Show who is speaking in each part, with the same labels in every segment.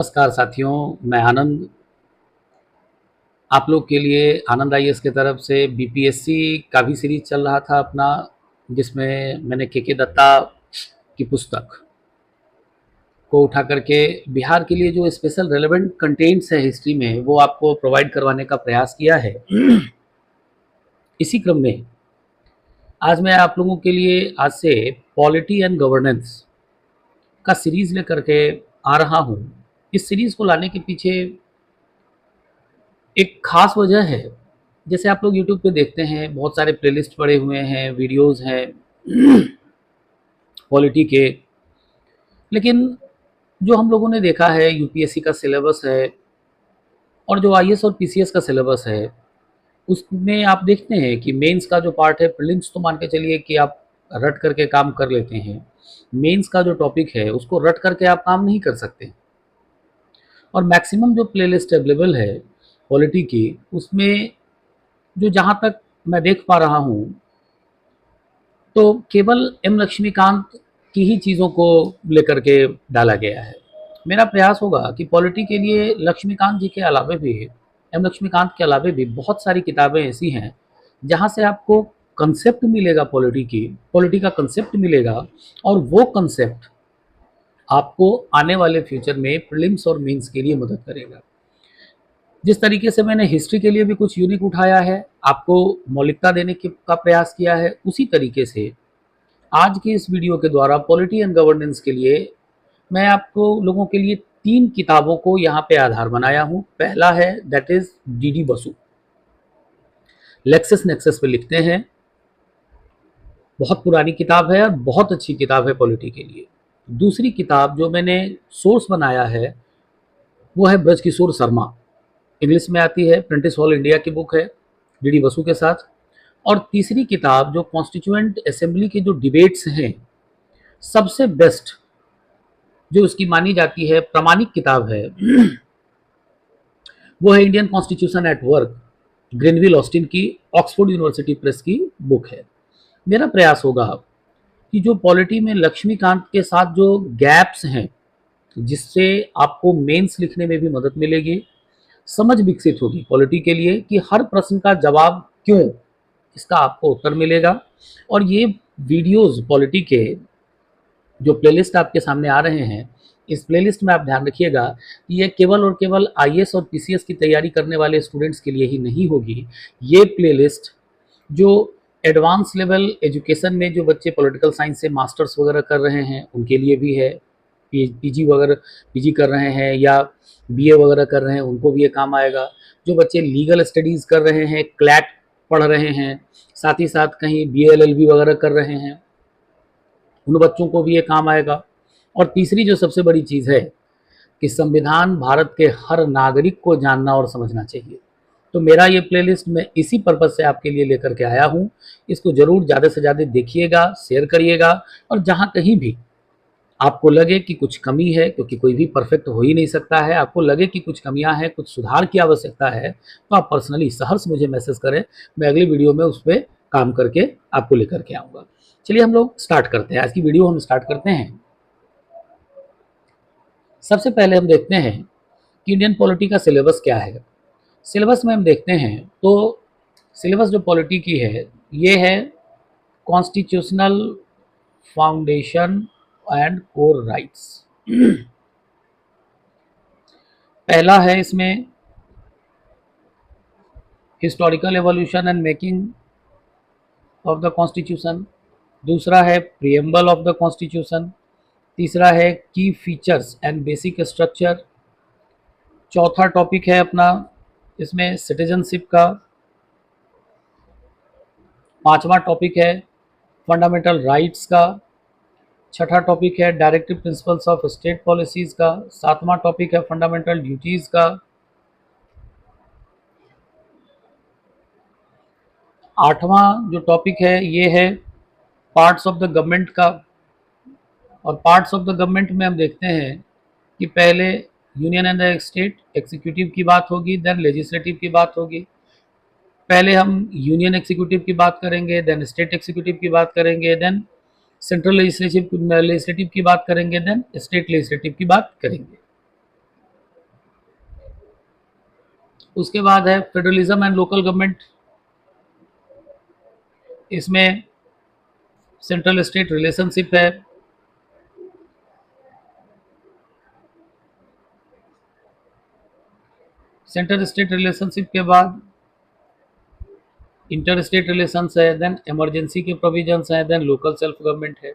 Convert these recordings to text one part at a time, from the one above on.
Speaker 1: नमस्कार साथियों, मैं आनंद आप लोग के लिए आनंद आईएएस की तरफ से बीपीएससी का भी सीरीज चल रहा था अपना, जिसमें मैंने के दत्ता की पुस्तक को उठा करके बिहार के लिए जो स्पेशल रेलेवेंट कंटेंट्स है हिस्ट्री में वो आपको प्रोवाइड करवाने का प्रयास किया है। इसी क्रम में आज मैं आप लोगों के लिए आज से पॉलिटी एंड गवर्नेंस का सीरीज लेकर के आ रहा हूँ। इस सीरीज को लाने के पीछे एक खास वजह है। जैसे आप लोग YouTube पे देखते हैं, बहुत सारे प्लेलिस्ट पड़े हुए हैं, वीडियोस हैं पॉलिटी के, लेकिन जो हम लोगों ने देखा है यूपीएससी का सिलेबस है और जो आईएएस और पीसीएस का सिलेबस है, उसमें आप देखते हैं कि मेंस का जो पार्ट है, प्रीलिम्स तो मान के चलिए कि आप रट करके काम कर लेते हैं, मेंस का जो टॉपिक है उसको रट करके आप काम नहीं कर सकते। और मैक्सिमम जो प्लेलिस्ट अवेलेबल है पॉलिटी की, उसमें जो जहाँ तक मैं देख पा रहा हूँ तो केवल एम लक्ष्मीकांत की ही चीज़ों को लेकर के डाला गया है। मेरा प्रयास होगा कि पॉलिटी के लिए लक्ष्मीकांत जी के अलावे भी, एम लक्ष्मीकांत के अलावे भी बहुत सारी किताबें ऐसी हैं जहाँ से आपको कंसेप्ट मिलेगा, पॉलिटी का कंसेप्ट मिलेगा, और वो कंसेप्ट आपको आने वाले फ्यूचर में प्रीलिम्स और मेंस के लिए मदद करेगा। जिस तरीके से मैंने हिस्ट्री के लिए भी कुछ यूनिक उठाया है, आपको मौलिकता देने का प्रयास किया है, उसी तरीके से आज की इस वीडियो के द्वारा पॉलिटी एंड गवर्नेंस के लिए मैं आपको लोगों के लिए 3 किताबों को यहाँ पे आधार बनाया हूँ। पहला है that is D Basu, Lexus nexus पे लिखते हैं। बहुत पुरानी किताब है और बहुत अच्छी किताब है पॉलिटी के लिए। दूसरी किताब जो मैंने सोर्स बनाया है वो है ब्रजकिशोर शर्मा, इंग्लिश में आती है, प्रेंटिस हॉल इंडिया की बुक है, डी बसु के साथ। और तीसरी किताब जो कॉन्स्टिट्यूएंट असेंबली के जो डिबेट्स हैं, सबसे बेस्ट जो उसकी मानी जाती है प्रामाणिक किताब है वो है Indian constitution at work, Greenville Austin की, ऑक्सफोर्ड यूनिवर्सिटी प्रेस की बुक है। मेरा प्रयास होगा कि जो पॉलिटी में लक्ष्मीकांत के साथ जो गैप्स हैं, जिससे आपको मेंस लिखने में भी मदद मिलेगी, समझ विकसित होगी पॉलिटी के लिए कि हर प्रश्न का जवाब क्यों, इसका आपको उत्तर मिलेगा। और ये वीडियोस पॉलिटी के जो प्लेलिस्ट आपके सामने आ रहे हैं, इस प्लेलिस्ट में आप ध्यान रखिएगा कि ये केवल और केवल आईएएस और पीसीएस की तैयारी करने वाले स्टूडेंट्स के लिए ही नहीं होगी। ये प्लेलिस्ट जो एडवांस लेवल एजुकेशन में जो बच्चे पॉलिटिकल साइंस से मास्टर्स वगैरह कर रहे हैं उनके लिए भी है, पीजी कर रहे हैं या बीए वगैरह कर रहे हैं उनको भी ये काम आएगा। जो बच्चे लीगल स्टडीज़ कर रहे हैं, क्लैट पढ़ रहे हैं, साथ ही साथ कहीं बीएलएलबी वगैरह कर रहे हैं, उन बच्चों को भी ये काम आएगा। और तीसरी जो सबसे बड़ी चीज़ है कि संविधान भारत के हर नागरिक को जानना और समझना चाहिए। तो मेरा ये प्लेलिस्ट मैं इसी पर्पज़ से आपके लिए लेकर के आया हूँ। इसको ज़रूर ज़्यादा से ज़्यादा देखिएगा, शेयर करिएगा, और जहाँ कहीं भी आपको लगे कि कुछ कमी है, क्योंकि कोई भी परफेक्ट हो ही नहीं सकता है, आपको लगे कि कुछ कमियां हैं, कुछ सुधार की आवश्यकता है, तो आप पर्सनली सहर्ष मुझे मैसेज करें। मैं अगली वीडियो में उस पर काम करके आपको लेकर के आऊँगा। चलिए हम लोग स्टार्ट करते हैं, आज की वीडियो हम स्टार्ट करते हैं। सबसे पहले हम देखते हैं कि इंडियन पॉलिटी का सिलेबस क्या है। सिलेबस में हम देखते हैं तो सिलेबस जो पॉलिटी की है ये है constitutional foundation and core rights. पहला है इसमें historical evolution and making of the constitution, दूसरा है प्रिएम्बल ऑफ द कॉन्स्टिट्यूशन, तीसरा है की फीचर्स एंड बेसिक स्ट्रक्चर, चौथा टॉपिक है अपना इसमें सिटीजनशिप का, पांचवा टॉपिक है फंडामेंटल राइट्स का, छठा टॉपिक है directive principles of state policies का, सातवां टॉपिक है फंडामेंटल ड्यूटीज़ का, आठवां जो टॉपिक है ये है पार्ट्स ऑफ द गवर्नमेंट का। और पार्ट्स ऑफ द गवर्नमेंट में हम देखते हैं कि पहले यूनियन एंड स्टेट एग्जीक्यूटिव की बात होगी, देन लेजिस्लेटिव की बात होगी। पहले हम यूनियन एग्जीक्यूटिव की बात करेंगे, देन स्टेट एग्जीक्यूटिव की बात करेंगे, देन सेंट्रल लेजिस्लेटिव की बात करेंगे, देन स्टेट लेजिस्लेटिव की बात करेंगे। उसके बाद है फेडरलिज्म एंड लोकल गवर्नमेंट। इसमें सेंट्रल स्टेट रिलेशनशिप है। सेंट्रल स्टेट रिलेशनशिप के बाद इंटर स्टेट रिलेशंस है, देन इमरजेंसी के प्रोविजंस है, देन लोकल सेल्फ गवर्नमेंट है।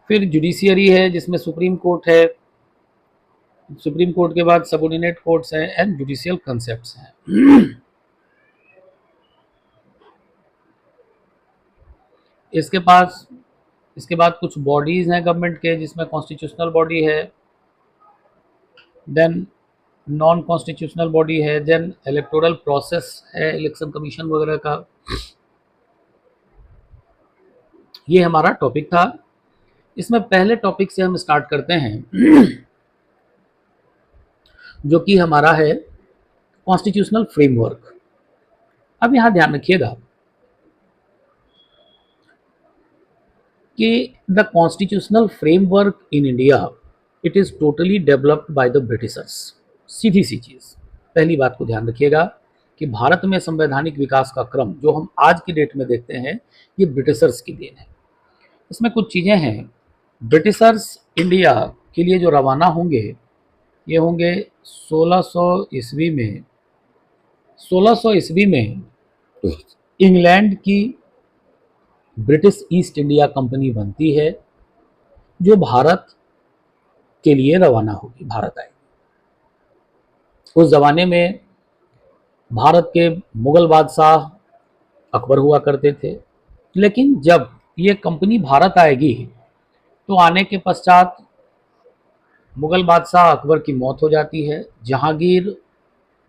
Speaker 1: फिर जुडिशियरी है जिसमें सुप्रीम कोर्ट है। सुप्रीम कोर्ट के बाद सबऑर्डिनेट कोर्ट्स हैं एंड जुडिशियल कंसेप्ट्स हैं। इसके पास इसके बाद कुछ बॉडीज हैं गवर्नमेंट के, जिसमें कॉन्स्टिट्यूशनल बॉडी है, देन नॉन कॉन्स्टिट्यूशनल बॉडी है, देन इलेक्टोरल प्रोसेस है, इलेक्शन कमीशन वगैरह का। ये हमारा टॉपिक था। इसमें पहले टॉपिक से हम स्टार्ट करते हैं जो कि हमारा है कॉन्स्टिट्यूशनल फ्रेमवर्क। अब यहां ध्यान रखिएगा कि the constitutional framework in India it is totally developed by the Britishers. सीधी सी चीज, पहली बात को ध्यान रखिएगा कि भारत में संवैधानिक विकास का क्रम जो हम आज की डेट में देखते हैं ये ब्रिटिशर्स की देन है। इसमें कुछ चीजें हैं। ब्रिटिशर्स इंडिया के लिए जो रवाना होंगे ये होंगे 1600 ईस्वी में। 1600 ईस्वी में इंग्लैंड की ब्रिटिश ईस्ट इंडिया कंपनी बनती है जो भारत के लिए रवाना होगी, भारत आएगी। उस जमाने में भारत के मुगल बादशाह अकबर हुआ करते थे, लेकिन जब ये कंपनी भारत आएगी तो आने के पश्चात मुगल बादशाह अकबर की मौत हो जाती है। जहांगीर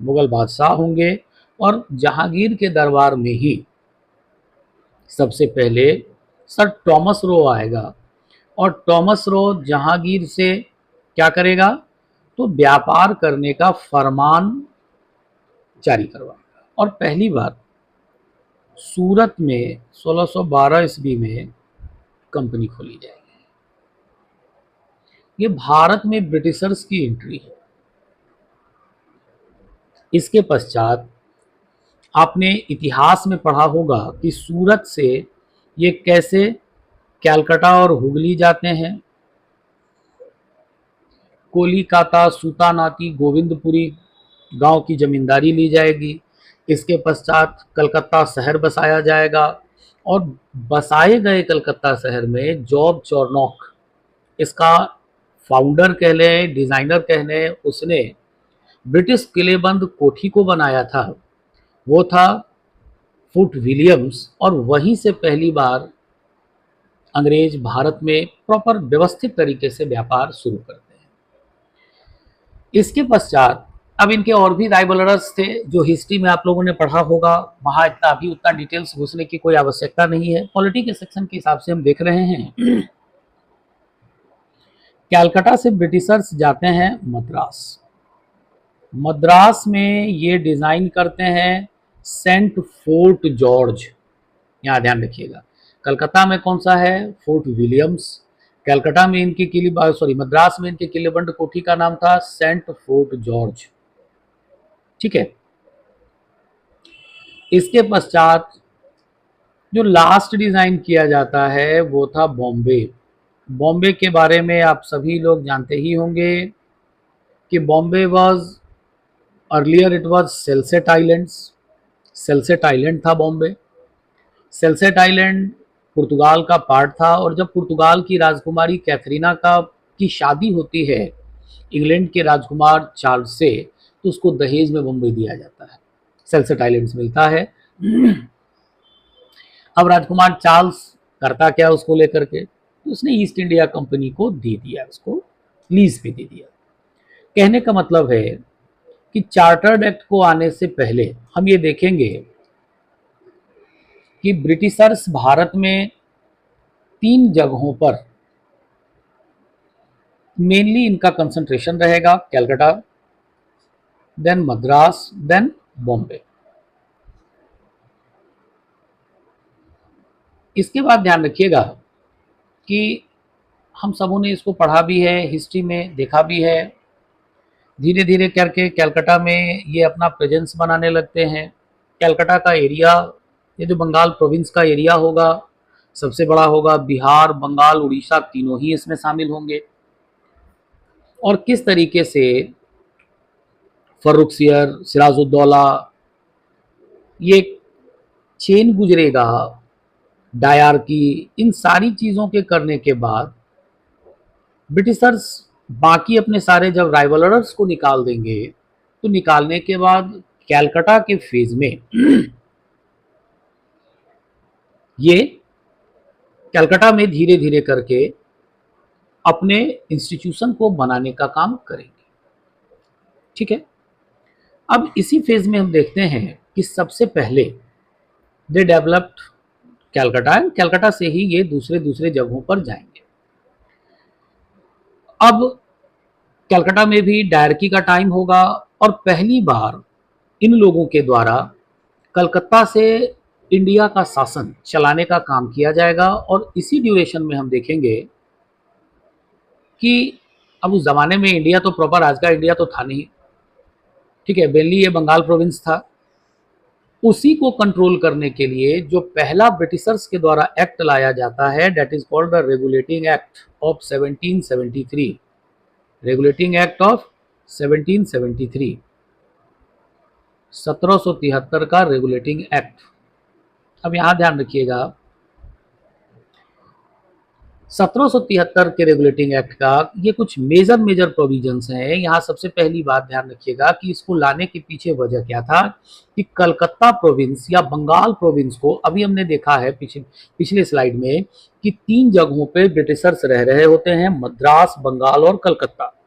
Speaker 1: मुगल बादशाह होंगे और जहांगीर के दरबार में ही सबसे पहले सर टॉमस रो आएगा और टॉमस रो जहांगीर से क्या करेगा तो व्यापार करने का फरमान जारी करवाएगा। और पहली बार सूरत में 1612 ईस्वी में कंपनी खोली जाएगी। ये भारत में ब्रिटिशर्स की एंट्री है। इसके पश्चात आपने इतिहास में पढ़ा होगा कि सूरत से ये कैसे कैलकाटा और हुगली जाते हैं, कोलिकाता, सूतानाती, गोविंदपुरी गांव की जमींदारी ली जाएगी। इसके पश्चात कलकत्ता शहर बसाया जाएगा और बसाए गए कलकत्ता शहर में जॉब चॉर्नॉक इसका फाउंडर कह लें, डिजाइनर कह लें, उसने ब्रिटिश किलेबंद कोठी को बनाया था, वो था फुट विलियम्स। और वहीं से पहली बार अंग्रेज भारत में प्रॉपर व्यवस्थित तरीके से व्यापार शुरू करते हैं। इसके पश्चात अब इनके और भी राइवलर्स थे जो हिस्ट्री में आप लोगों ने पढ़ा होगा, वहां इतना अभी उतना डिटेल्स घुसने की कोई आवश्यकता नहीं है। पॉलिटी के सेक्शन के हिसाब से हम देख रहे हैं। कैलकाटा से ब्रिटिशर्स जाते हैं मद्रास। मद्रास में ये डिजाइन करते हैं सेंट फोर्ट जॉर्ज। यहाँ ध्यान रखिएगा, कलकत्ता में कौन सा है, फोर्ट विलियम्स। कलकत्ता में इनकी मद्रास में इनके किलेबंद कोठी का नाम था सेंट फोर्ट जॉर्ज। ठीक है। इसके पश्चात जो लास्ट डिजाइन किया जाता है वो था बॉम्बे। बॉम्बे के बारे में आप सभी लोग जानते ही होंगे कि Bombay was earlier it was Salsette islands. Salsette island था बॉम्बे। सेल्सेट आइलैंड पुर्तगाल का पार्ट था और जब पुर्तगाल की राजकुमारी कैथरीना की शादी होती है इंग्लैंड के राजकुमार चार्ल्स से, तो उसको दहेज में बम्बई दिया जाता है, सेल्सेट आइलैंड्स मिलता है। अब राजकुमार चार्ल्स करता क्या उसको लेकर के, तो उसने ईस्ट इंडिया कंपनी को दे दिया, उसको लीज पे दे दिया। कहने का मतलब है कि चार्टर्ड एक्ट को आने से पहले हम ये देखेंगे कि ब्रिटिशर्स भारत में 3 जगहों पर मेनली इनका कंसंट्रेशन रहेगा, कैलकाटा, देन मद्रास, देन बॉम्बे। इसके बाद ध्यान रखिएगा कि हम सबों ने इसको पढ़ा भी है, हिस्ट्री में देखा भी है। धीरे धीरे करके कलकत्ता में ये अपना प्रेजेंस बनाने लगते हैं। कलकत्ता का एरिया, ये जो बंगाल प्रोविंस का एरिया होगा, सबसे बड़ा होगा। बिहार, बंगाल, उड़ीसा तीनों ही इसमें शामिल होंगे। और किस तरीके से फर्रुखसियर, सिराजुद्दौला, ये चेन गुजरेगा डायर की, इन सारी चीज़ों के करने के बाद ब्रिटिशर्स बाकी अपने सारे जब राइवलर्स को निकाल देंगे, तो निकालने के बाद कलकत्ता के फेज में ये कलकत्ता में धीरे धीरे करके अपने इंस्टीट्यूशन को बनाने का काम करेंगे। ठीक है, अब इसी फेज में हम देखते हैं कि सबसे पहले दे डेवलप्ड कलकत्ता, कलकत्ता से ही ये दूसरे दूसरे जगहों पर जाएंगे। अब कलकत्ता में भी डायरकी का टाइम होगा और पहली बार इन लोगों के द्वारा कलकत्ता से इंडिया का शासन चलाने का काम किया जाएगा। और इसी ड्यूरेशन में हम देखेंगे कि अब उस जमाने में इंडिया तो प्रॉपर आज का इंडिया तो था नहीं, ठीक है, मेनली ये बंगाल प्रोविंस था। उसी को कंट्रोल करने के लिए जो पहला ब्रिटिशर्स के द्वारा एक्ट लाया जाता है, that is called the regulating act of 1773। Regulating act of 1773, 1773 का रेगुलेटिंग एक्ट। अब यहां ध्यान रखिएगा, 1773 के रेगुलेटिंग एक्ट का ये कुछ मेजर प्रोविजंस हैं। यहाँ सबसे पहली बात ध्यान रखिएगा कि इसको लाने के पीछे वजह क्या था कि कलकत्ता प्रोविंस या बंगाल प्रोविंस को, अभी हमने देखा है पिछले स्लाइड में कि 3 जगहों पे ब्रिटिशर्स रह रहे होते हैं, मद्रास, बंगाल और कलकत्ता।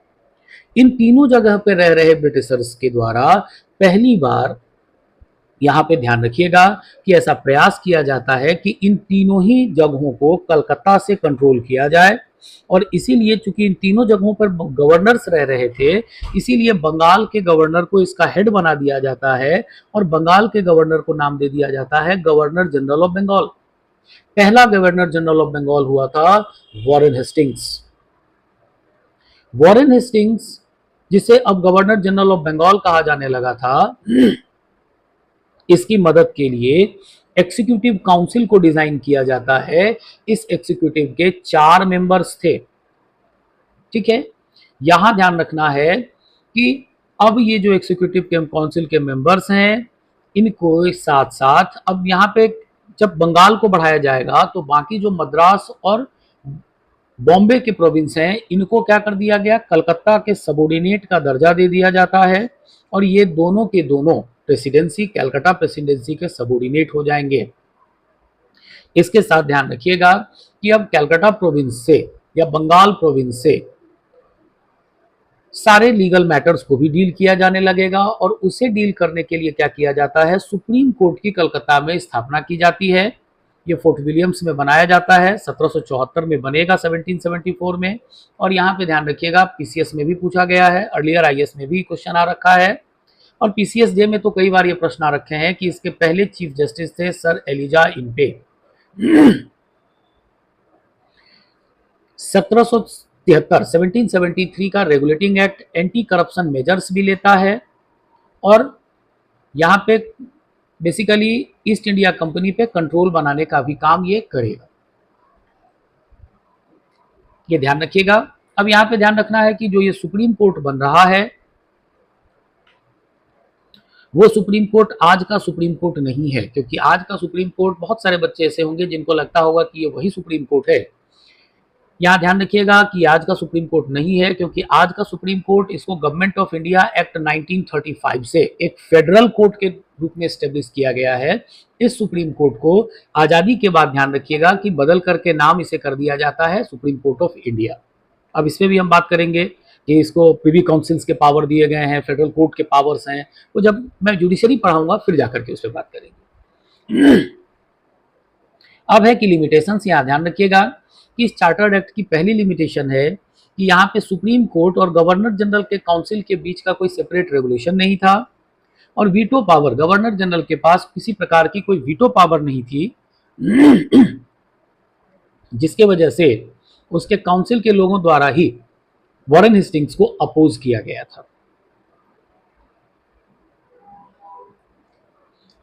Speaker 1: इन तीनों जगह पे रह रहे ब्रिटिशर्स के द्वारा पहली बार, यहाँ पे ध्यान रखिएगा कि ऐसा प्रयास किया जाता है कि इन तीनों ही जगहों को कलकत्ता से कंट्रोल किया जाए। और इसीलिए चूंकि इन तीनों जगहों पर गवर्नर्स रह रहे थे, इसीलिए बंगाल के गवर्नर को इसका हेड बना दिया जाता है और बंगाल के गवर्नर को नाम दे दिया जाता है गवर्नर जनरल ऑफ बंगाल। पहला गवर्नर जनरल ऑफ बंगाल हुआ था वॉरेन हेस्टिंग्स। वॉरेन हेस्टिंग्स, जिसे अब गवर्नर जनरल ऑफ बंगाल कहा जाने लगा था, इसकी मदद के लिए एग्जीक्यूटिव काउंसिल को डिजाइन किया जाता है। इस एग्जीक्यूटिव के 4 मेंबर्स थे। ठीक है, यहां ध्यान रखना है कि अब ये जो एग्जीक्यूटिव काउंसिल के मेंबर्स हैं, इनको साथ साथ अब यहाँ पे जब बंगाल को बढ़ाया जाएगा तो बाकी जो मद्रास और बॉम्बे के प्रोविंस हैं, इनको क्या कर दिया गया, कलकत्ता के सबऑर्डिनेट का दर्जा दे दिया जाता है। और ये दोनों के दोनों प्रेसिडेंसी, कलकत्ता प्रेसिडेंसी के सबऑर्डिनेट हो जाएंगे। इसके साथ ध्यान रखिएगा कि अब कलकत्ता प्रोविंस से या बंगाल प्रोविंस से सारे लीगल मैटर्स को भी डील किया जाने लगेगा। और उसे डील करने के लिए क्या किया जाता है, सुप्रीम कोर्ट की कलकत्ता में स्थापना की जाती है। ये फोर्ट विलियम्स में बनाया जाता है, 1774 में बनेगा 1774 में। और यहाँ पे ध्यान रखिएगा, पीसीएस में भी पूछा गया है, अर्लियर आईएएस में भी क्वेश्चन आ रखा है, और पीसीएस जे में तो कई बार ये प्रश्न आ रखे हैं कि इसके पहले चीफ जस्टिस थे सर एलिजा इम्पे। 1773 का regulating act anti corruption measures भी लेता है और यहाँ पे बेसिकली ईस्ट इंडिया कंपनी पे कंट्रोल बनाने का भी काम ये करेगा। ये ध्यान रखिएगा। अब यहाँ पे ध्यान रखना है कि जो ये सुप्रीम कोर्ट बन रहा है, वो सुप्रीम कोर्ट आज का सुप्रीम कोर्ट नहीं है, क्योंकि आज का सुप्रीम कोर्ट, बहुत सारे बच्चे ऐसे होंगे जिनको लगता होगा कि ये वही सुप्रीम कोर्ट है। यहाँ ध्यान रखिएगा कि आज का सुप्रीम कोर्ट नहीं है, क्योंकि आज का सुप्रीम कोर्ट, इसको गवर्नमेंट ऑफ इंडिया एक्ट 1935 से एक फेडरल कोर्ट के रूप में स्टेब्लिश किया गया है। इस सुप्रीम कोर्ट को आजादी के बाद, ध्यान रखिएगा कि बदल करके नाम इसे कर दिया जाता है सुप्रीम कोर्ट ऑफ इंडिया। अब इसमें भी हम बात करेंगे कि इसको प्रिवी काउंसिल्स के पावर दिए गए हैं, फेडरल कोर्ट के पावर्स हैं, तो जब मैं जुडिशरी पढ़ाऊंगा फिर जाकर के उस पर बात करेंगे। अब है कि लिमिटेशंस, यहाँ ध्यान रखिएगा कि इस चार्टर्ड एक्ट की पहली लिमिटेशन है कि यहाँ पे सुप्रीम कोर्ट और गवर्नर जनरल के काउंसिल के बीच का कोई सेपरेट रेगुलेशन नहीं था। और वीटो पावर, गवर्नर जनरल के पास किसी प्रकार की कोई वीटो पावर नहीं थी, जिसके वजह से उसके काउंसिल के लोगों द्वारा ही वॉरेन हेस्टिंग्स को अपोज किया गया था।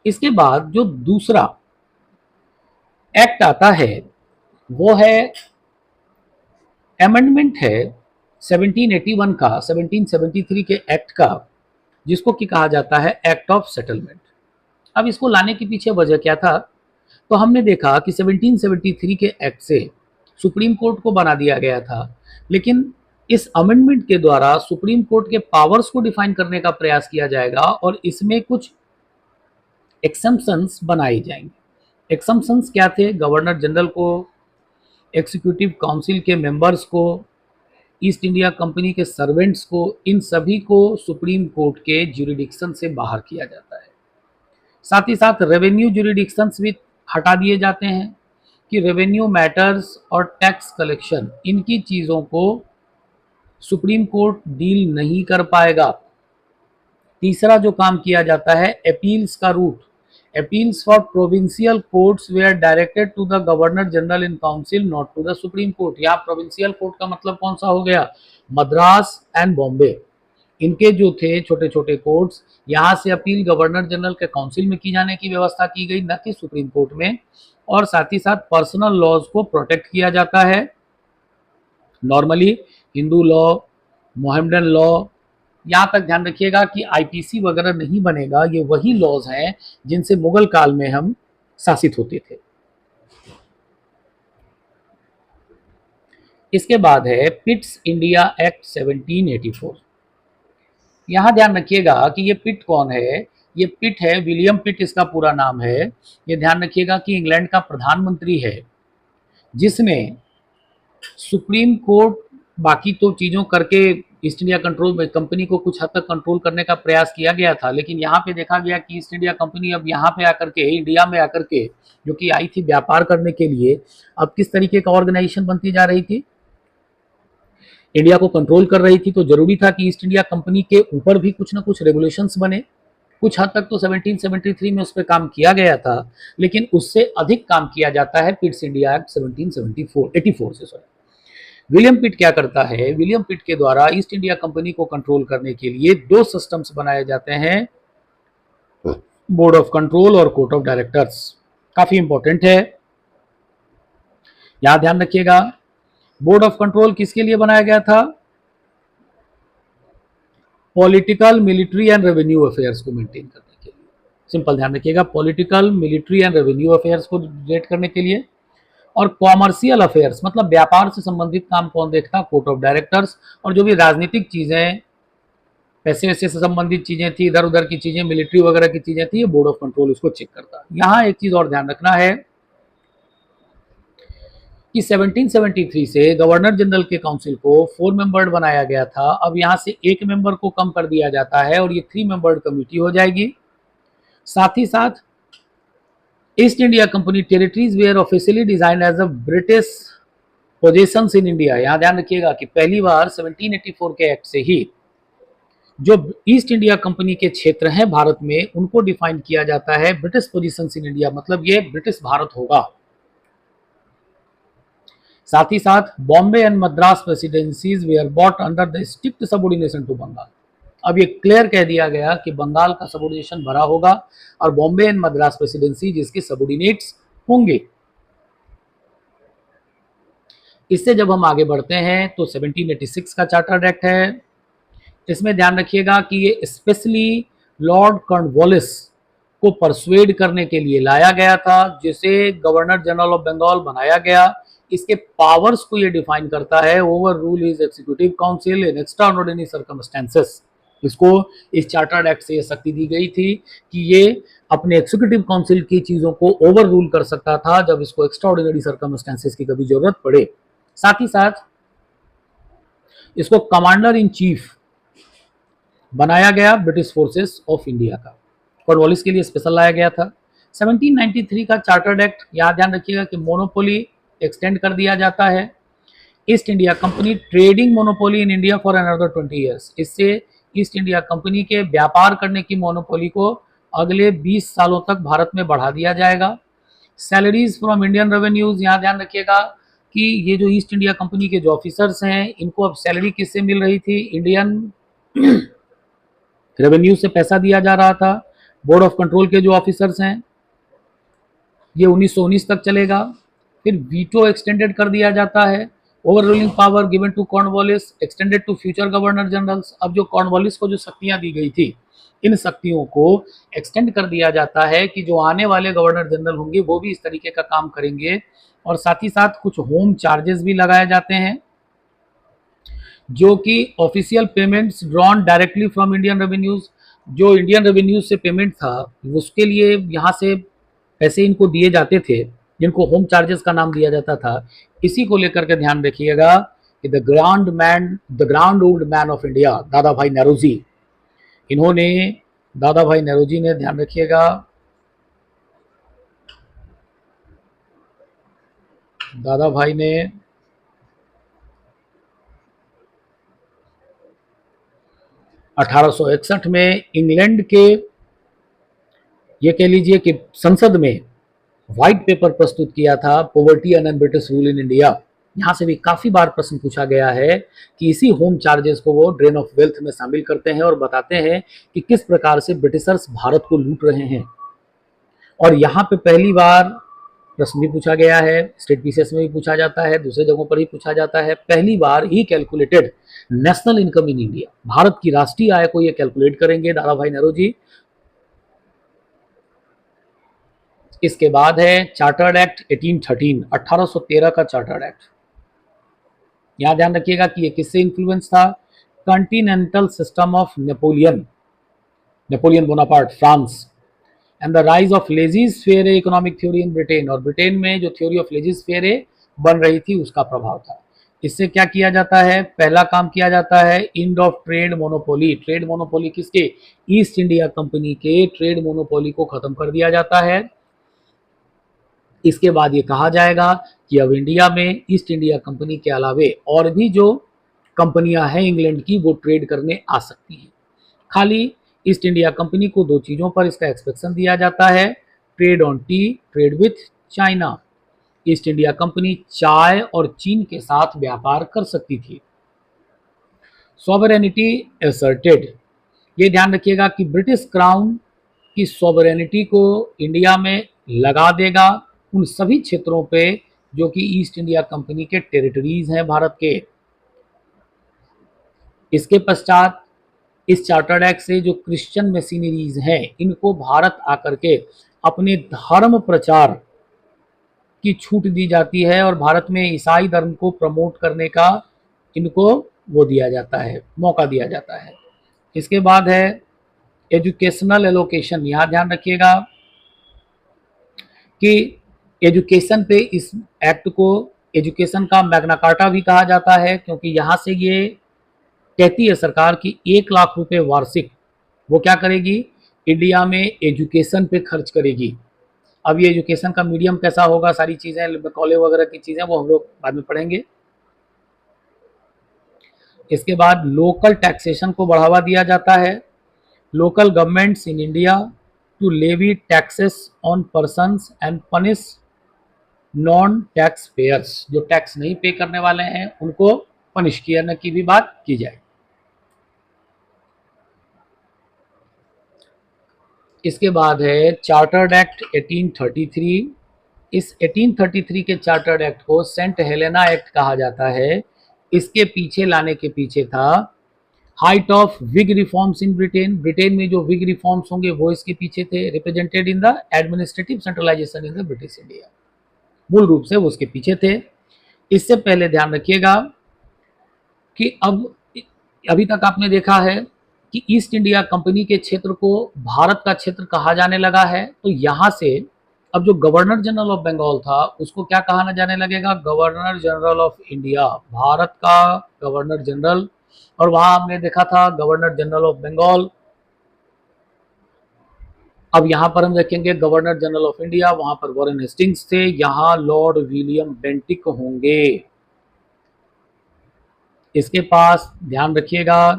Speaker 1: इसके बाद जो दूसरा एक्ट आता है वो है अमेंडमेंट है 1781 का, 1773 के एक्ट का, जिसको कि कहा जाता है एक्ट ऑफ सेटलमेंट। अब इसको लाने के पीछे वजह क्या था? तो हमने देखा कि 1773 के एक्ट से सुप्रीम कोर्ट को बना दिया गया था, लेकिन इस अमेंडमेंट के द्वारा सुप्रीम कोर्ट के पावर्स को डिफाइन करने का प्रयास किया जाएगा और इसमें कुछ एक्सम्पशंस बनाए जाएंगे। एक्सम्पशंस क्या थे? गवर्नर जनरल को, एग्जीक्यूटिव काउंसिल के मेंबर्स को, ईस्ट इंडिया कंपनी के सर्वेंट्स को, इन सभी को सुप्रीम कोर्ट के ज्यूरिडिक्शन से बाहर किया जाता है। साथ ही साथ रेवेन्यू ज्यूरिडिक्शंस भी हटा दिए जाते हैं कि रेवेन्यू मैटर्स और टैक्स कलेक्शन, इनकी चीज़ों को सुप्रीम कोर्ट डील नहीं कर पाएगा। तीसरा जो काम किया जाता है, अपील्स का रूट। Appeals for provincial courts were directed to the governor General in Council, not to the Supreme Court. यहाँ प्रोविंशियल कोर्ट का मतलब कौन सा हो गया? मद्रास एंड बॉम्बे, इनके जो थे छोटे छोटे कोर्ट्स, यहाँ से अपील गवर्नर जनरल के काउंसिल में की जाने की व्यवस्था की गई, न कि सुप्रीम कोर्ट में। और साथ ही साथ पर्सनल लॉज को प्रोटेक्ट किया जाता है। Normally Hindu law, Mohammedan law, यहाँ तक ध्यान रखिएगा कि आईपीसी वगैरह नहीं बनेगा। ये वही लॉज हैं जिनसे मुगल काल में हम शासित होते थे। इसके बाद है पिट्स इंडिया एक्ट 1784। यहाँ ध्यान रखिएगा कि ये पिट कौन है? ये पिट है विलियम पिट, इसका पूरा नाम है। ये ध्यान रखिएगा कि इंग्लैंड का प्रधानमंत्री है, जिसमें सुप्रीम कोर्ट बाकी तो चीज़ों करके ईस्ट इंडिया कंट्रोल में कंपनी को कुछ हद तक कंट्रोल करने का प्रयास किया गया था, लेकिन यहाँ पे देखा गया कि ईस्ट इंडिया कंपनी अब यहाँ पे आकर के, इंडिया में आकर के, जो कि आई थी व्यापार करने के लिए, अब किस तरीके का ऑर्गेनाइजेशन बनती जा रही थी? इंडिया को कंट्रोल कर रही थी, तो जरूरी था कि ईस्ट इंडिया कंपनी के ऊपर भी कुछ ना कुछ रेगुलेशंस बने। कुछ हद तक तो 1773 में उस पर काम किया गया था, लेकिन उससे अधिक काम किया जाता है पिट्स इंडिया एक्ट 1784 से। सॉरी, विलियम पिट क्या करता है? विलियम पिट के द्वारा ईस्ट इंडिया कंपनी को कंट्रोल करने के लिए दो सिस्टम्स बनाए जाते हैं, बोर्ड ऑफ कंट्रोल और कोर्ट ऑफ डायरेक्टर्स। काफी इंपॉर्टेंट है, यहां ध्यान रखिएगा। बोर्ड ऑफ कंट्रोल किसके लिए बनाया गया था? Political, military and revenue affairs को मेंटेन करने के लिए। सिंपल ध्यान रखिएगा, political, military and revenue affairs को रिलेट करने के लिए। और कॉमर्शियल अफेयर्स मतलब व्यापार से संबंधित काम कौन देखता? Court of directors. और जो भी राजनीतिक चीजें, पैसे वैसे से संबंधित चीजें थी, इधर उधर की चीजें, मिलिट्री वगैरह की चीजें थी, ये बोर्ड ऑफ कंट्रोल उसको चेक करता। यहाँ एक चीज और ध्यान रखना है कि 1773 से गवर्नर जनरल के काउंसिल को 4 मेंबर्ड बनाया गया था। अब यहाँ से 1 मेंबर को कम कर दिया जाता है और ये 3 मेंबर्ड कमेटी हो जाएगी। साथ ही साथ East India Company territories were officially designed as a British possessions in India. यहाँ ध्यान रखिएगा कि पहली बार 1784 के एक्ट से ही जो ईस्ट इंडिया कंपनी के क्षेत्र हैं भारत में, उनको डिफाइन किया जाता है ब्रिटिश पोजीशंस इन इंडिया, मतलब ये ब्रिटिश भारत होगा। साथ ही साथ Bombay and Madras presidencies were bought under the strict subordination to Bengal. अब ये क्लियर कह दिया गया कि बंगाल का सबऑर्डिनेशन भरा होगा और बॉम्बे एंड मद्रास प्रेसिडेंसी जिसके सबऑर्डिनेट्स होंगे। इससे जब हम आगे बढ़ते हैं तो 1786 का चार्टर्ड एक्ट है। इसमें ध्यान रखिएगा कि ये स्पेशली लॉर्ड कॉर्नवालिस को परसुएड करने के लिए लाया गया था, जिसे गवर्नर जनरल ऑफ बंगाल बनाया गया। इसके पावर्स को ये डिफाइन करता है, overrule his executive council in extraordinary circumstances. इसको इस चार्टर्ड एक्ट से शक्ति दी गई थी कि ये अपने एग्जीक्यूटिव काउंसिल की चीजों को ओवर रूल कर सकता था जब इसको एक्स्ट्राऑर्डिनरी सर्कमस्टेंसेस की कभी जरूरत पड़े। साथ ही साथ इसको कमांडर इन चीफ बनाया गया ब्रिटिश फोर्सेस ऑफ इंडिया का। कॉर्नवालिस के लिए स्पेशल लाया गया था। 1793 का चार्टर्ड एक्ट, यहाँ ध्यान रखिएगा कि मोनोपोली एक्सटेंड कर दिया जाता है। East India company trading monopoly in India for another 20 years. इससे ईस्ट इंडिया कंपनी के व्यापार करने की मोनोपोली को अगले 20 सालों तक भारत में बढ़ा दिया जाएगा। सैलरीज फ्रॉम इंडियन रेवेन्यूज, यहाँ ध्यान रखिएगा कि ये जो ईस्ट इंडिया कंपनी के जो ऑफिसर्स हैं, इनको अब सैलरी किससे मिल रही थी? इंडियन रेवेन्यू से पैसा दिया जा रहा था। बोर्ड ऑफ कंट्रोल के जो ऑफिसर्स हैं, ये 1919 तक चलेगा। फिर वीटो एक्सटेंडेड कर दिया जाता है। Over ruling power given to Cornwallis extended to future governor generals. अब जो कॉर्नवालिस को जो शक्तियां दी गई थी, इन शक्तियों को एक्सटेंड कर दिया जाता है कि जो आने वाले गवर्नर जनरल होंगे वो भी इस तरीके का काम करेंगे। और साथ ही साथ कुछ होम चार्जेस भी लगाए जाते हैं, जो कि official payments drawn directly from Indian revenues. जो इंडियन रेवेन्यूज से पेमेंट था, उसके लिए यहाँ से पैसे इनको दिए जाते थे, जिनको होम चार्जेस का नाम दिया जाता था। इसी को लेकर के ध्यान रखिएगा कि the grand old man of India, दादा भाई नेहरूजी, इन्होंने, दादा भाई नेहरूजी ने, ध्यान रखिएगा, दादा भाई ने 1861 में इंग्लैंड के, ये कह लीजिए कि संसद में व्हाइट पेपर प्रस्तुत किया था, poverty and British rule in India. यहाँ से भी काफी बार प्रश्न पूछा गया है कि इसी होम चार्जेस को वो ड्रेन ऑफ वेल्थ में शामिल करते हैं और बताते हैं कि किस प्रकार से ब्रिटिशर्स भारत को लूट रहे हैं। और यहाँ पे पहली बार प्रश्न भी पूछा गया है, स्टेट पीसीएस में भी पूछा जाता है, दूसरे जगहों पर भी पूछा जाता है। पहली बार ही calculated national income in India, Bharat की राष्ट्रीय आय को ये कैलकुलेट करेंगे दादा भाई नेहरूजी। इसके बाद है चार्टर्ड एक्ट 1813, 1813 का चार्टर्ड एक्ट। यहां ध्यान रखिएगा कि ये किससे इन्फ्लुएंस था? Continental system of Napoleon Bonaparte, France, and the rise of laissez faire economic theory in Britain. और ब्रिटेन में जो थ्योरी ऑफ लेजिस फेयर बन रही थी, उसका प्रभाव था। इससे क्या किया जाता है? पहला काम किया जाता है end of trade monopoly. Trade monopoly किसके? ईस्ट इंडिया कंपनी के ट्रेड मोनोपोली को खत्म कर दिया जाता है। इसके बाद ये कहा जाएगा कि अब इंडिया में ईस्ट इंडिया कंपनी के अलावे और भी जो कंपनियां हैं इंग्लैंड की, वो ट्रेड करने आ सकती हैं। खाली ईस्ट इंडिया कंपनी को दो चीजों पर इसका एक्सपेक्शन दिया जाता है, trade on T, trade with China. East India company चाय और चीन के साथ व्यापार कर सकती थी। सॉवरेनिटी असर्टेड, ये ध्यान रखिएगा कि ब्रिटिश क्राउन की सॉवरेनिटी को इंडिया में लगा देगा उन सभी क्षेत्रों पे जो कि ईस्ट इंडिया कंपनी के टेरिटरीज हैं भारत के। इसके पश्चात इस चार्टर्ड एक्ट से जो क्रिश्चियन मशीनरीज हैं, इनको भारत आकर के अपने धर्म प्रचार की छूट दी जाती है और भारत में ईसाई धर्म को प्रमोट करने का इनको वो दिया जाता है, मौका दिया जाता है। इसके बाद है एजुकेशनल एलोकेशन। यहाँ ध्यान रखिएगा कि एजुकेशन पे इस एक्ट को एजुकेशन का मैग्ना कार्टा भी कहा जाता है, क्योंकि यहाँ से ये कहती है सरकार कि 1 लाख रुपए वार्षिक वो क्या करेगी? इंडिया में एजुकेशन पे खर्च करेगी। अब ये एजुकेशन का मीडियम कैसा होगा, सारी चीज़ें, कॉलेज वगैरह की चीज़ें, वो हम लोग बाद में पढ़ेंगे। इसके बाद लोकल टैक्सेशन को बढ़ावा दिया जाता है। Local governments in India to levy taxes on persons and punish non tax payers. जो टैक्स नहीं पे करने वाले हैं उनको पनिश करने की भी बात की जाए। इसके बाद है चार्टर्ड एक्ट 1833। इस 1833 के चार्टर्ड एक्ट को सेंट हेलेना एक्ट कहा जाता है। इसके पीछे लाने के पीछे था height of Whig reforms in Britain. Britain में जो विग रिफॉर्म्स होंगे वो इसके पीछे थे, represented in the administrative centralisation in the British India. मूल रूप से वो उसके पीछे थे। इससे पहले ध्यान रखिएगा कि अब अभी तक आपने देखा है कि ईस्ट इंडिया कंपनी के क्षेत्र को भारत का क्षेत्र कहा जाने लगा है। तो यहाँ से अब जो गवर्नर जनरल ऑफ बंगाल था, उसको क्या कहा जाने लगेगा? Governor general of India, Bharat का गवर्नर जनरल। और वहां हमने देखा था गवर्नर जनरल ऑफ बंगाल। अब यहाँ पर हम देखेंगे गवर्नर जनरल ऑफ इंडिया, वहां पर वॉरेन हेस्टिंग्स थे, यहाँ लॉर्ड विलियम बेंटिक होंगे। इसके पास ध्यान रखिएगा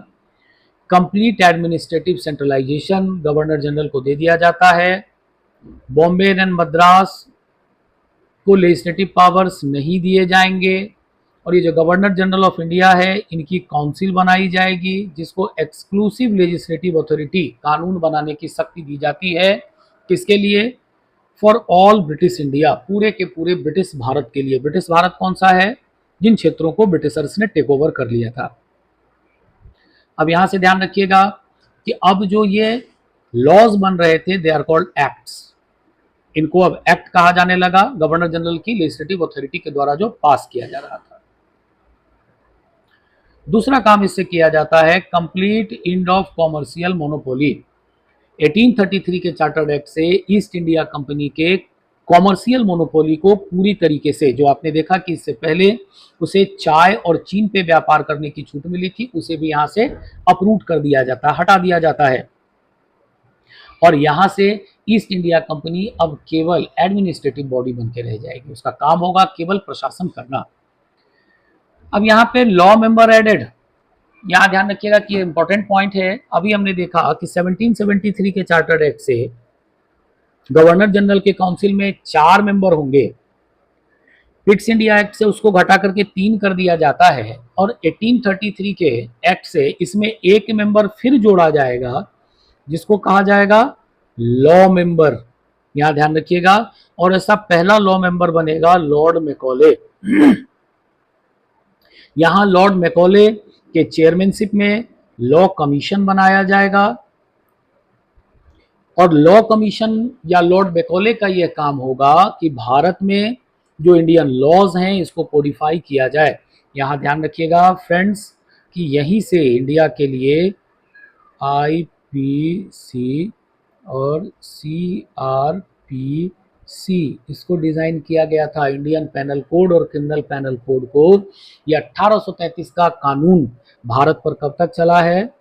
Speaker 1: complete administrative centralisation governor general को दे दिया जाता है। बॉम्बे एंड मद्रास को लेजिस्लेटिव पावर्स नहीं दिए जाएंगे। और ये जो गवर्नर जनरल ऑफ इंडिया है, इनकी काउंसिल बनाई जाएगी जिसको एक्सक्लूसिव लेजिस्लेटिव अथॉरिटी, कानून बनाने की शक्ति दी जाती है। किसके लिए? फॉर ऑल ब्रिटिश इंडिया, पूरे के पूरे ब्रिटिश भारत के लिए। ब्रिटिश भारत कौन सा है? जिन क्षेत्रों को ब्रिटिशर्स ने टेक ओवर कर लिया था। अब यहां से ध्यान रखिएगा कि अब जो ये लॉज बन रहे थे, दे आर कॉल्ड एक्ट्स। इनको अब एक्ट कहा जाने लगा, गवर्नर जनरल की लेजिस्लेटिव अथॉरिटी के द्वारा जो पास किया जा रहा था। दूसरा काम इससे किया जाता है complete end of commercial monopoly. 1833 के चार्टर्ड एक्ट से ईस्ट इंडिया कंपनी के कॉमर्शियल मोनोपोली को पूरी तरीके से, जो आपने देखा कि इससे पहले उसे चाय और चीन पे व्यापार करने की छूट मिली थी, उसे भी यहां से अपरूट कर दिया जाता है, हटा दिया जाता है। और यहां से ईस्ट इंडिया कंपनी अब केवल एडमिनिस्ट्रेटिव बॉडी बन के रह जाएगी, उसका काम होगा केवल प्रशासन करना। अब यहाँ पे लॉ मेंबर एडेड, यहाँ ध्यान रखिएगा कि इंपॉर्टेंट पॉइंट है। अभी हमने देखा कि 1773 के चार्टर्ड एक्ट से गवर्नर जनरल के काउंसिल में 4 मेंबर होंगे। पिट्स इंडिया एक्ट से उसको घटा करके 3 कर दिया जाता है, और 1833 के एक्ट से इसमें 1 मेंबर फिर जोड़ा जाएगा जिसको कहा जाएगा लॉ मेंबर। यहां ध्यान रखिएगा। और ऐसा पहला लॉ मेंबर बनेगा लॉर्ड मैकॉले। यहां लॉर्ड मैकॉले के चेयरमैनशिप में लॉ कमीशन बनाया जाएगा, और लॉ कमीशन या लॉर्ड मैकॉले का यह काम होगा कि भारत में जो इंडियन लॉज हैं इसको कोडिफाई किया जाए। यहां ध्यान रखिएगा फ्रेंड्स कि यहीं से इंडिया के लिए आईपीसी और सीआरपीसी इसको डिजाइन किया गया था। इंडियन पेनल कोड और क्रिमिनल पेनल कोड को, यह 1833 का कानून भारत पर कब तक चला है?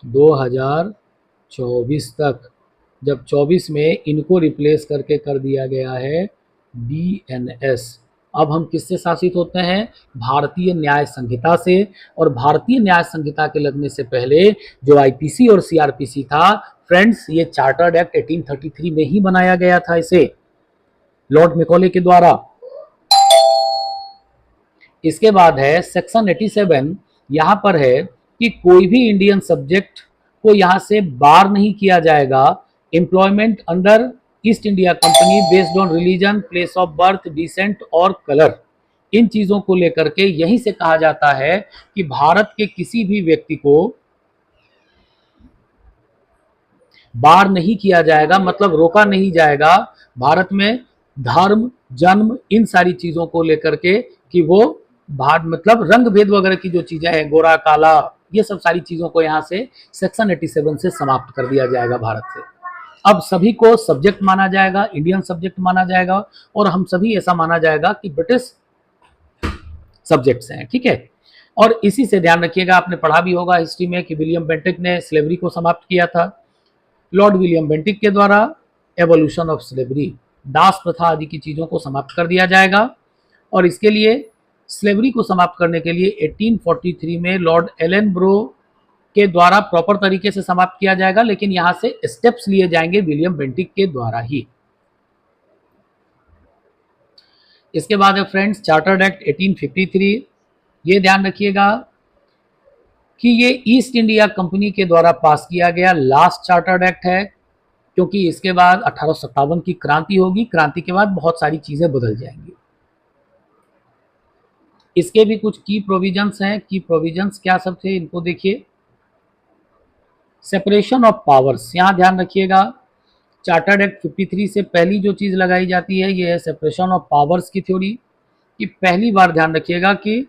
Speaker 1: 2024 तक, जब 24 में इनको रिप्लेस करके कर दिया गया है बीएनएस। अब हम किससे शासित होते हैं? भारतीय न्याय संहिता से। और भारतीय न्याय संहिता के लगने से पहले जो आईपीसी और सीआरपीसी था फ्रेंड्स, ये चार्टर्ड एक्ट 1833 में ही बनाया गया था, इसे लॉर्ड मैकॉले के द्वारा। इसके बाद है सेक्शन 87। यहां पर है कि कोई भी इंडियन सब्जेक्ट को यहां से बार नहीं किया जाएगा। Employment under East India Company based on religion, place of birth, descent और कलर, इन चीजों को लेकर के यहीं से कहा जाता है कि भारत के किसी भी व्यक्ति को बार नहीं किया जाएगा, मतलब रोका नहीं जाएगा भारत में धर्म, जन्म, इन सारी चीजों को लेकर के कि वो भारत मतलब रंग भेद वगैरह की जो चीजें हैं, गोरा काला, ये सब सारी चीजों को यहां से सेक्शन 87 से समाप्त कर दिया जाएगा भारत से। अब सभी को सब्जेक्ट माना जाएगा, इंडियन सब्जेक्ट माना जाएगा, और हम सभी ऐसा माना जाएगा कि ब्रिटिश सब्जेक्ट्स हैं, ठीक है। और इसी से ध्यान रखिएगा, आपने पढ़ा भी होगा हिस्ट्री में कि विलियम बेंटिक ने स्लेवरी को समाप्त किया था। लॉर्ड विलियम बेंटिक के द्वारा एवोल्यूशन ऑफ स्लेवरी, दास प्रथा आदि की चीजों को समाप्त कर दिया जाएगा। और इसके लिए स्लेवरी को समाप्त करने के लिए 1843 में लॉर्ड एलन ब्रो के द्वारा प्रॉपर तरीके से समाप्त किया जाएगा, लेकिन यहां से स्टेप्स लिए जाएंगे विलियम बेंटिक के द्वारा ही। इसके बाद है फ्रेंड्स चार्टर्ड एक्ट 1853। ये ध्यान रखिएगा कि ये ईस्ट इंडिया कंपनी के द्वारा पास किया गया लास्ट चार्टर्ड एक्ट है, क्योंकि इसके बाद 1857 की क्रांति होगी। क्रांति के बाद बहुत सारी चीजें बदल जाएंगी। इसके भी कुछ की प्रोविजंस हैं। की प्रोविजंस क्या सब थे, इनको देखिए। सेपरेशन ऑफ पावर्स, यहां ध्यान रखिएगा चार्टर्ड एक्ट 53 से पहली जो चीज लगाई जाती है ये है सेपरेशन ऑफ पावर्स की थ्योरी। कि पहली बार ध्यान रखिएगा कि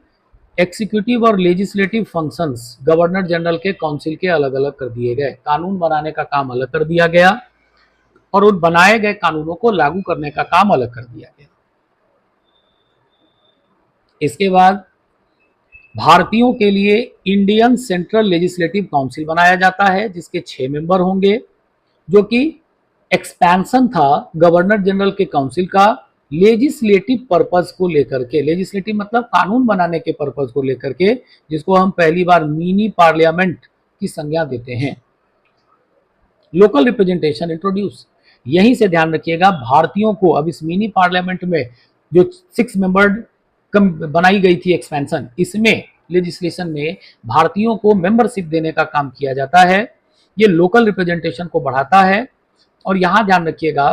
Speaker 1: एग्जीक्यूटिव और लेजिस्लेटिव फंक्शंस गवर्नर जनरल के काउंसिल के अलग अलग कर दिए गए। कानून बनाने का काम अलग कर दिया गया, और उन बनाए गए कानूनों को लागू करने का काम अलग कर दिया गया। इसके बाद भारतीयों के लिए इंडियन सेंट्रल लेजिस्लेटिव काउंसिल बनाया जाता है, जिसके 6 मेंबर होंगे, जो कि एक्सपेंशन था गवर्नर जनरल के काउंसिल का लेजिस्लेटिव पर्पस को लेकर के। लेजिस्लेटिव मतलब कानून बनाने के पर्पस को लेकर के, जिसको हम पहली बार मिनी पार्लियामेंट की संज्ञा देते हैं। लोकल रिप्रेजेंटेशन इंट्रोड्यूस, यहीं से ध्यान रखिएगा, भारतीयों को अब इस मिनी पार्लियामेंट में जो 6 मेंबर्ड कम बनाई गई थी एक्सपेंशन, इसमें लेजिस्लेशन में भारतीयों को मेंबरशिप देने का काम किया जाता है। ये लोकल रिप्रेजेंटेशन को बढ़ाता है। और यहां ध्यान रखिएगा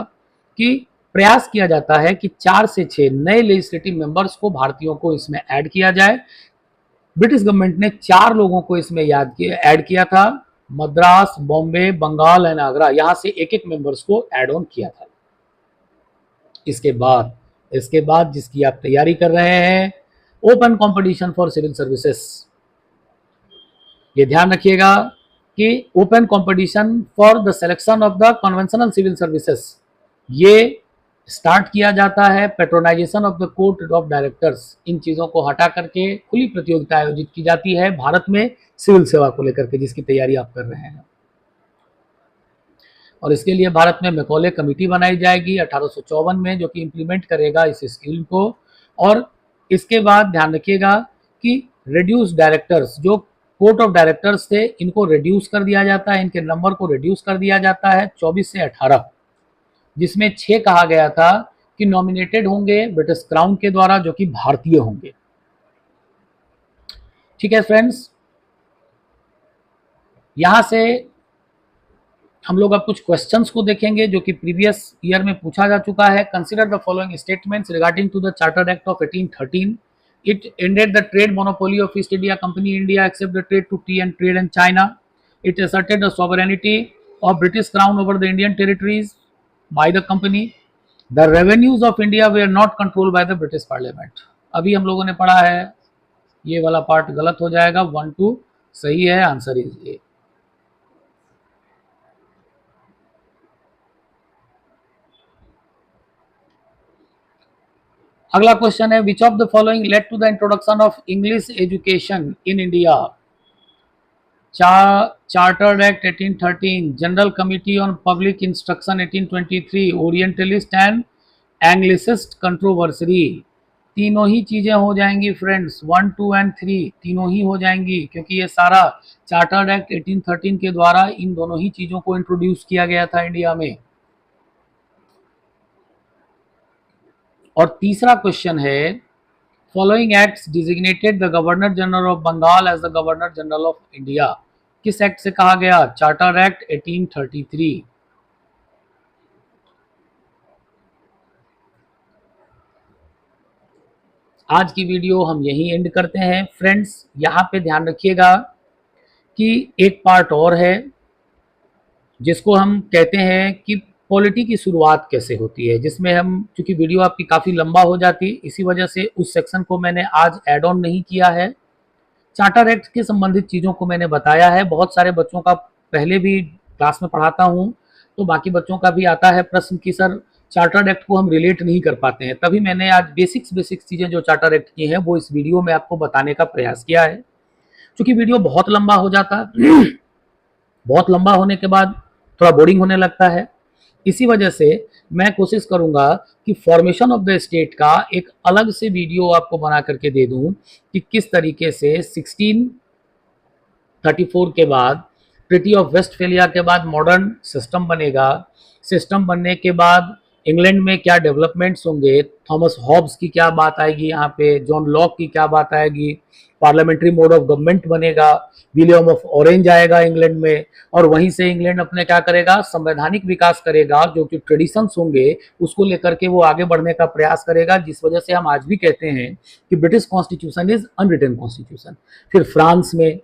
Speaker 1: कि प्रयास किया जाता है कि 4 से 6 नए लेजिस्लेटिव मेंबर्स को भारतीयों को इसमें ऐड किया जाए। ब्रिटिश गवर्नमेंट ने 4 लोगों को इसमें ऐड किया था, मद्रास, बॉम्बे, बंगाल एंड आगरा, यहां से एक एक मेंबर्स को ऐड ऑन किया था। इसके बाद जिसकी आप तैयारी कर रहे हैं, open competition for civil services. ये ध्यान रखिएगा कि open competition for the selection of the conventional civil services, ये स्टार्ट किया जाता है। Patronisation of the court of directors, इन चीज़ों को हटा करके खुली प्रतियोगिता आयोजित की जाती है भारत में सिविल सेवा को लेकर के, जिसकी तैयारी आप कर रहे हैं। और इसके लिए भारत में मैकॉले कमेटी बनाई जाएगी 1854 में, जो कि इम्प्लीमेंट करेगा इस स्कीम को। और इसके बाद ध्यान रखिएगा कि रिड्यूस डायरेक्टर्स, जो कोर्ट ऑफ डायरेक्टर्स थे, इनको रिड्यूस कर दिया जाता है, इनके नंबर को रिड्यूस कर दिया जाता है 24 से 18, जिसमें 6 कहा गया था कि नॉमिनेटेड होंगे ब्रिटिश क्राउन के द्वारा, जो कि भारतीय होंगे। ठीक है फ्रेंड्स, यहां से हम लोग अब कुछ क्वेश्चंस को देखेंगे जो कि प्रीवियस ईयर में पूछा जा चुका है। Consider the following statements regarding to the chartered act of 1813। It ended the trade monopoly of East India Company India except the trade to tea and trade in China. It asserted the sovereignty of British crown over the Indian territories by the company. The revenues of India were not controlled by the British parliament. अभी हम लोगों ने पढ़ा है, ये वाला part गलत हो जाएगा, 1 2 सही है, आंसर इज ए। अगला क्वेश्चन है, which of the following led to the introduction of English education in India? Chartered act 1813, general committee on public instruction 1823, orientalist and anglicist controversy. तीनों ही चीजें हो जाएंगी फ्रेंड्स, 1 2 एंड 3 तीनों ही हो जाएंगी, क्योंकि ये सारा चार्टर्ड एक्ट 1813 के द्वारा इन दोनों ही चीजों को इंट्रोड्यूस किया गया था इंडिया में। और तीसरा क्वेश्चन है, following acts designated the governor general of Bengal as the governor general of India. किस एक्ट से कहा गया? Charter act 1833। आज की वीडियो हम यहीं एंड करते हैं फ्रेंड्स। यहां पे ध्यान रखिएगा कि एक पार्ट और है जिसको हम कहते हैं कि पॉलिटी की शुरुआत कैसे होती है, जिसमें हम, चूंकि वीडियो आपकी काफ़ी लंबा हो जाती, इसी वजह से उस सेक्शन को मैंने आज ऐड ऑन नहीं किया है। चार्टर एक्ट के संबंधित चीज़ों को मैंने बताया है, बहुत सारे बच्चों का पहले भी क्लास में पढ़ाता हूँ, तो बाकी बच्चों का भी आता है प्रश्न कि सर चार्टर्ड एक्ट को हम रिलेट नहीं कर पाते हैं, तभी मैंने आज बेसिक्स चीज़ें जो चार्टर एक्ट की हैं वो इस वीडियो में आपको बताने का प्रयास किया है। चूँकि वीडियो बहुत लंबा हो जाता बहुत लंबा होने के बाद थोड़ा बोरिंग होने लगता है, इसी वजह से मैं कोशिश करूंगा कि फॉर्मेशन ऑफ द स्टेट का एक अलग से वीडियो आपको बना करके दे दूं कि किस तरीके से 1634 के बाद, ट्रीटी ऑफ वेस्टफेलिया के बाद मॉडर्न सिस्टम बनेगा। सिस्टम बनने के बाद इंग्लैंड में क्या डेवलपमेंट्स होंगे, थॉमस हॉब्स की क्या बात आएगी, यहाँ पे जॉन लॉक की क्या बात आएगी, पार्लियामेंट्री मोड ऑफ गवर्नमेंट बनेगा, विलियम ऑफ ऑरेंज आएगा इंग्लैंड में, और वहीं से इंग्लैंड अपने क्या करेगा, संवैधानिक विकास करेगा, जो कि ट्रेडिशंस होंगे उसको लेकर के वो आगे बढ़ने का प्रयास करेगा, जिस वजह से हम आज भी कहते हैं कि British constitution is unwritten constitution. फिर फ्रांस में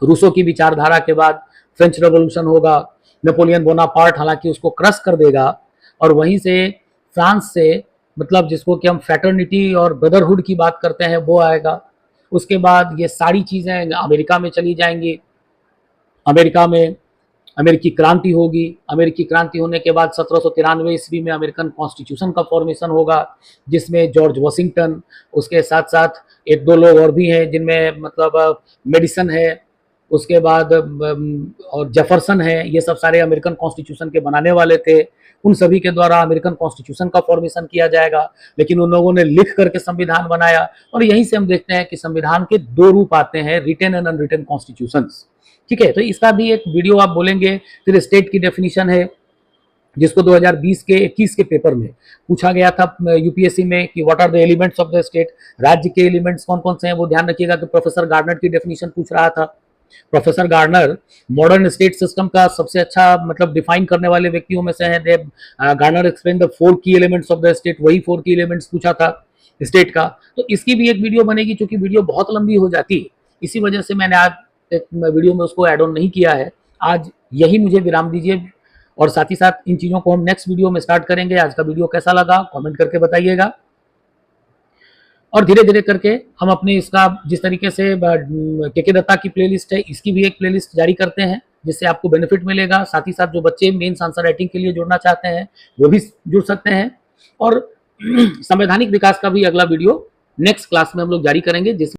Speaker 1: रूसो की विचारधारा के बाद फ्रेंच रेवोल्यूशन होगा, नेपोलियन बोनापार्ट हालांकि उसको क्रश कर देगा, और वहीं से फ्रांस से, मतलब जिसको कि हम फ्रेटर्निटी और ब्रदरहुड की बात करते हैं, वो आएगा। उसके बाद ये सारी चीज़ें अमेरिका में चली जाएंगी, अमेरिका में अमेरिकी क्रांति होगी, अमेरिकी क्रांति होने के बाद 1793 ईस्वी में अमेरिकन कॉन्स्टिट्यूशन का फॉर्मेशन होगा, जिसमें जॉर्ज वॉशिंगटन, उसके साथ साथ एक दो लोग और भी हैं जिनमें मतलब मेडिसन है, उसके बाद और जेफरसन है, ये सब सारे अमेरिकन कॉन्स्टिट्यूशन के बनाने वाले थे। उन सभी के द्वारा अमेरिकन कॉन्स्टिट्यूशन का फॉर्मेशन किया जाएगा, लेकिन उन लोगों ने लिख करके संविधान बनाया, और यहीं से हम देखते हैं कि संविधान के 2 रूप आते हैं, रिटन एंड अनरिटन कॉन्स्टिट्यूशंस। ठीक है, तो इसका भी एक वीडियो आप बोलेंगे। फिर स्टेट की डेफिनेशन है, जिसको 2020 के 21 के पेपर में पूछा गया था यूपीएससी में कि what are the elements of the state, राज्य के एलिमेंट्स कौन कौन से हैं। वो ध्यान रखिएगा कि प्रोफेसर गार्नर की डेफिनेशन पूछ रहा था। Professor Garner modern state system का सबसे अच्छा मतलब डिफाइन करने वाले व्यक्तियों में से हैं। दे गार्नर एक्सप्लेन द 4 की एलिमेंट्स ऑफ द स्टेट, वही 4 की एलिमेंट्स पूछा था स्टेट का। तो इसकी भी एक वीडियो बनेगी, क्योंकि वीडियो बहुत लंबी हो जाती है, इसी वजह से मैंने आज एक वीडियो में उसको ऐड ऑन नहीं किया है। आज यही मुझे विराम दीजिए, और साथ ही साथ इन चीज़ों को हम नेक्स्ट वीडियो में स्टार्ट करेंगे। आज का वीडियो कैसा लगा कमेंट करके बताइएगा, और धीरे धीरे करके हम अपने इसका जिस तरीके से के दत्ता की प्लेलिस्ट है, इसकी भी एक प्लेलिस्ट जारी करते हैं, जिससे आपको बेनिफिट मिलेगा। साथ ही साथ जो बच्चे मेंस आंसर राइटिंग के लिए जुड़ना चाहते हैं वो भी जुड़ सकते हैं। और संवैधानिक विकास का भी अगला वीडियो नेक्स्ट क्लास में हम लोग जारी करेंगे, जिस